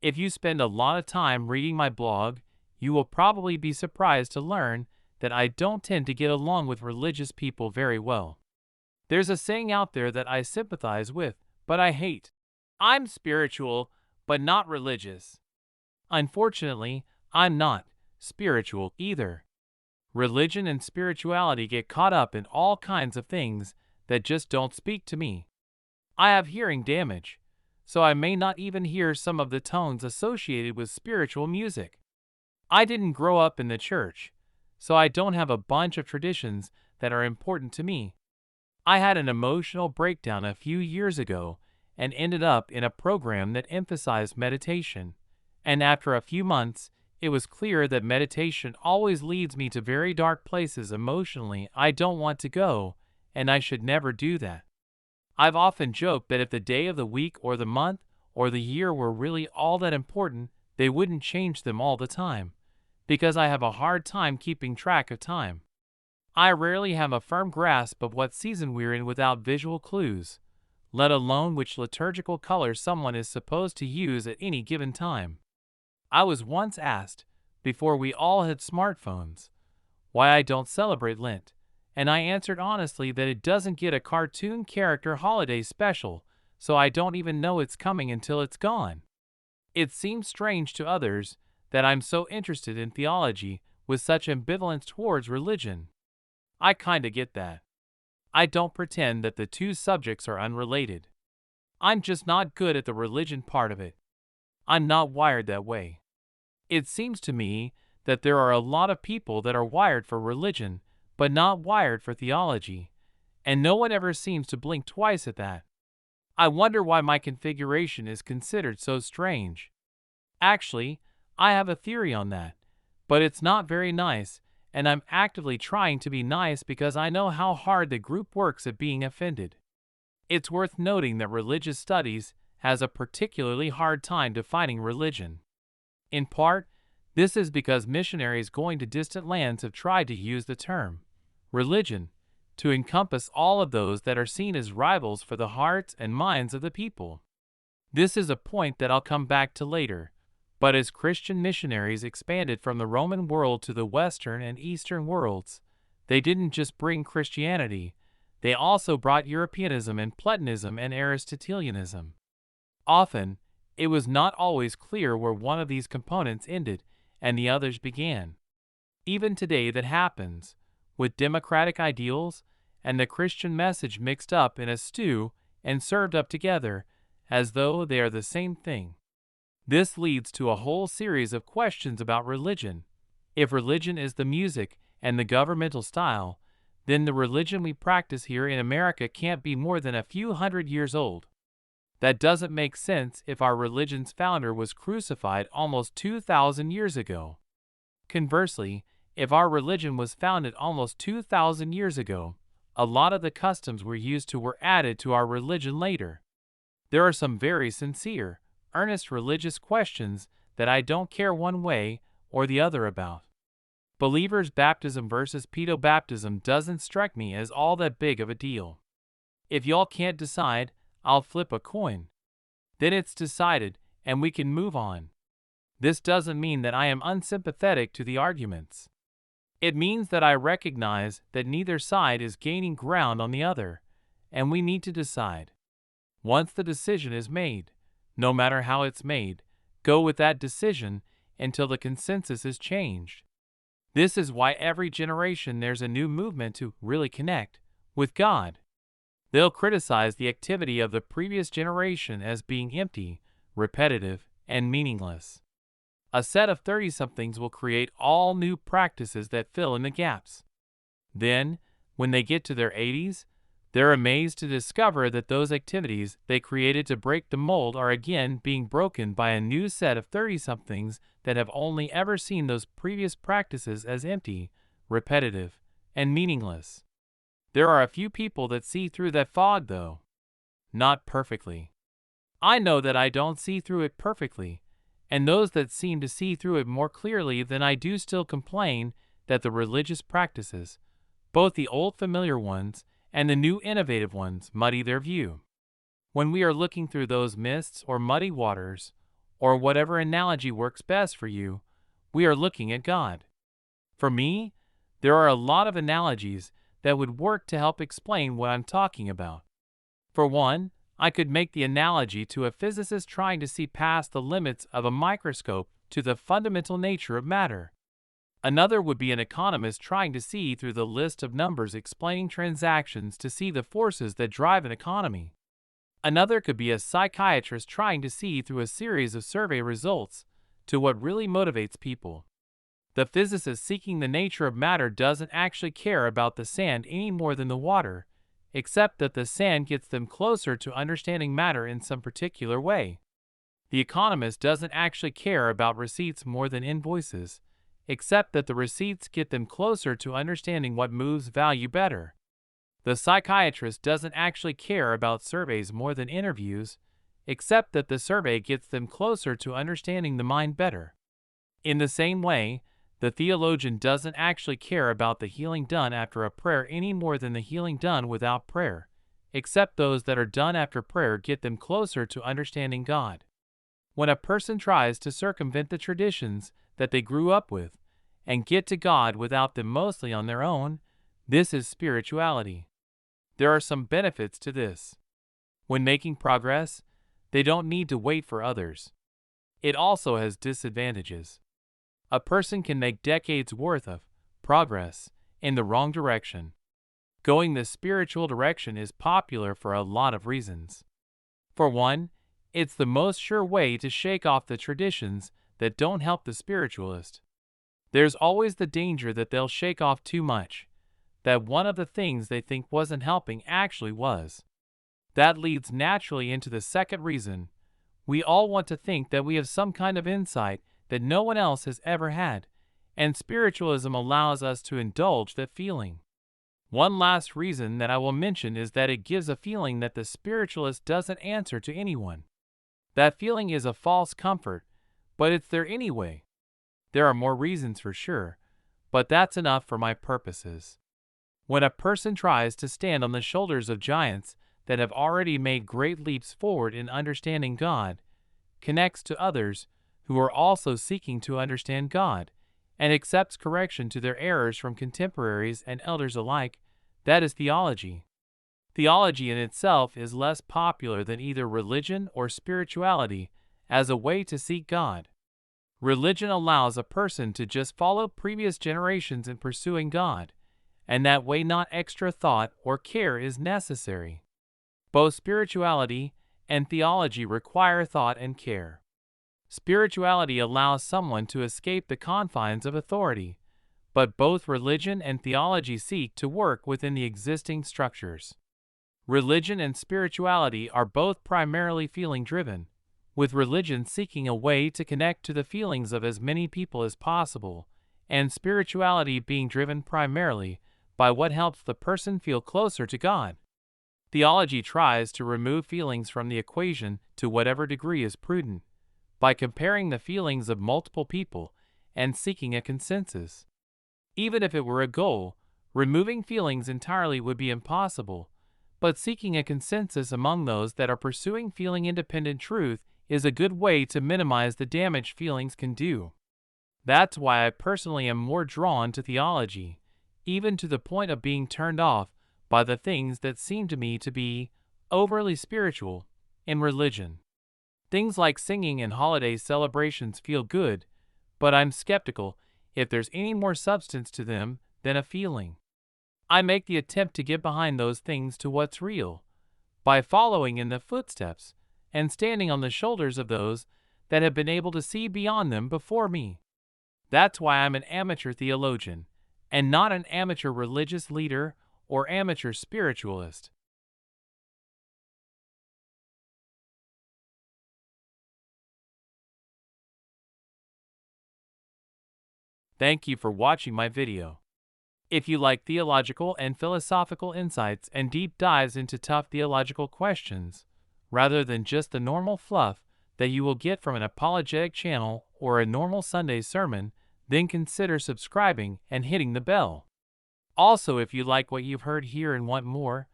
If you spend a lot of time reading my blog, you will probably be surprised to learn that I don't tend to get along with religious people very well. There's a saying out there that I sympathize with, but I hate. I'm spiritual, but not religious. Unfortunately, I'm not spiritual either. Religion and spirituality get caught up in all kinds of things that just don't speak to me. I have hearing damage, so I may not even hear some of the tones associated with spiritual music. I didn't grow up in the church, so I don't have a bunch of traditions that are important to me. I had an emotional breakdown a few years ago and ended up in a program that emphasized meditation. And after a few months, it was clear that meditation always leads me to very dark places emotionally I don't want to go, and I should never do that. I've often joked that if the day of the week or the month or the year were really all that important, they wouldn't change them all the time, because I have a hard time keeping track of time. I rarely have a firm grasp of what season we're in without visual clues, let alone which liturgical color someone is supposed to use at any given time. I was once asked, before we all had smartphones, why I don't celebrate Lent, and I answered honestly that it doesn't get a cartoon character holiday special, so I don't even know it's coming until it's gone. It seems strange to others that I'm so interested in theology with such ambivalence towards religion. I kinda get that. I don't pretend that the two subjects are unrelated. I'm just not good at the religion part of it. I'm not wired that way. It seems to me that there are a lot of people that are wired for religion, but not wired for theology, and no one ever seems to blink twice at that. I wonder why my configuration is considered so strange. Actually, I have a theory on that, but it's not very nice, and I'm actively trying to be nice because I know how hard the group works at being offended. It's worth noting that religious studies has a particularly hard time defining religion. In part, this is because missionaries going to distant lands have tried to use the term religion to encompass all of those that are seen as rivals for the hearts and minds of the people. This is a point that I'll come back to later, but as Christian missionaries expanded from the Roman world to the Western and Eastern worlds, they didn't just bring Christianity, they also brought Europeanism and Platonism and Aristotelianism. Often, it was not always clear where one of these components ended and the others began. Even today that happens, with democratic ideals and the Christian message mixed up in a stew and served up together as though they are the same thing. This leads to a whole series of questions about religion. If religion is the music and the governmental style, then the religion we practice here in America can't be more than a few hundred years old. That doesn't make sense if our religion's founder was crucified almost 2,000 years ago. Conversely, if our religion was founded almost 2,000 years ago, a lot of the customs we're used to were added to our religion later. There are some very sincere, earnest religious questions that I don't care one way or the other about. Believers' baptism versus pedo-baptism doesn't strike me as all that big of a deal. If y'all can't decide, I'll flip a coin. Then it's decided, and we can move on. This doesn't mean that I am unsympathetic to the arguments. It means that I recognize that neither side is gaining ground on the other, and we need to decide. Once the decision is made, no matter how it's made, go with that decision until the consensus is changed. This is why every generation there's a new movement to really connect with God. They'll criticize the activity of the previous generation as being empty, repetitive, and meaningless. A set of 30-somethings will create all new practices that fill in the gaps. Then, when they get to their 80s, they're amazed to discover that those activities they created to break the mold are again being broken by a new set of 30-somethings that have only ever seen those previous practices as empty, repetitive, and meaningless. There are a few people that see through that fog, though. Not perfectly. I know that I don't see through it perfectly, and those that seem to see through it more clearly than I do still complain that the religious practices, both the old familiar ones and the new innovative ones, muddy their view. When we are looking through those mists or muddy waters, or whatever analogy works best for you, we are looking at God. For me, there are a lot of analogies that would work to help explain what I'm talking about. For one, I could make the analogy to a physicist trying to see past the limits of a microscope to the fundamental nature of matter. Another would be an economist trying to see through the list of numbers explaining transactions to see the forces that drive an economy. Another could be a psychiatrist trying to see through a series of survey results to what really motivates people. The physicist seeking the nature of matter doesn't actually care about the sand any more than the water, except that the sand gets them closer to understanding matter in some particular way. The economist doesn't actually care about receipts more than invoices, except that the receipts get them closer to understanding what moves value better. The psychiatrist doesn't actually care about surveys more than interviews, except that the survey gets them closer to understanding the mind better. In the same way, the theologian doesn't actually care about the healing done after a prayer any more than the healing done without prayer, except those that are done after prayer get them closer to understanding God. When a person tries to circumvent the traditions that they grew up with and get to God without them mostly on their own, this is spirituality. There are some benefits to this. When making progress, they don't need to wait for others. It also has disadvantages. A person can make decades worth of progress in the wrong direction. Going the spiritual direction is popular for a lot of reasons. For one, it's the most sure way to shake off the traditions that don't help the spiritualist. There's always the danger that they'll shake off too much, that one of the things they think wasn't helping actually was. That leads naturally into the second reason. We all want to think that we have some kind of insight that no one else has ever had, and spiritualism allows us to indulge that feeling. One last reason that I will mention is that it gives a feeling that the spiritualist doesn't answer to anyone. That feeling is a false comfort, but it's there anyway. There are more reasons for sure, but that's enough for my purposes. When a person tries to stand on the shoulders of giants that have already made great leaps forward in understanding God, connects to others who are also seeking to understand God, and accepts correction to their errors from contemporaries and elders alike, that is theology. Theology in itself is less popular than either religion or spirituality as a way to seek God. Religion allows a person to just follow previous generations in pursuing God, and that way not extra thought or care is necessary. Both spirituality and theology require thought and care. Spirituality allows someone to escape the confines of authority, but both religion and theology seek to work within the existing structures. Religion and spirituality are both primarily feeling-driven, with religion seeking a way to connect to the feelings of as many people as possible, and spirituality being driven primarily by what helps the person feel closer to God. Theology tries to remove feelings from the equation to whatever degree is prudent, by comparing the feelings of multiple people and seeking a consensus. Even if it were a goal, removing feelings entirely would be impossible, but seeking a consensus among those that are pursuing feeling-independent truth is a good way to minimize the damage feelings can do. That's why I personally am more drawn to theology, even to the point of being turned off by the things that seem to me to be overly spiritual in religion. Things like singing and holiday celebrations feel good, but I'm skeptical if there's any more substance to them than a feeling. I make the attempt to get behind those things to what's real, by following in the footsteps and standing on the shoulders of those that have been able to see beyond them before me. That's why I'm an amateur theologian, and not an amateur religious leader or amateur spiritualist. Thank you for watching my video. If you like theological and philosophical insights and deep dives into tough theological questions, rather than just the normal fluff that you will get from an apologetic channel or a normal Sunday sermon, then consider subscribing and hitting the bell. Also, if you like what you've heard here and want more,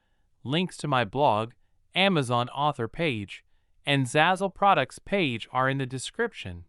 links to my blog, Amazon author page, and Zazzle products page are in the description.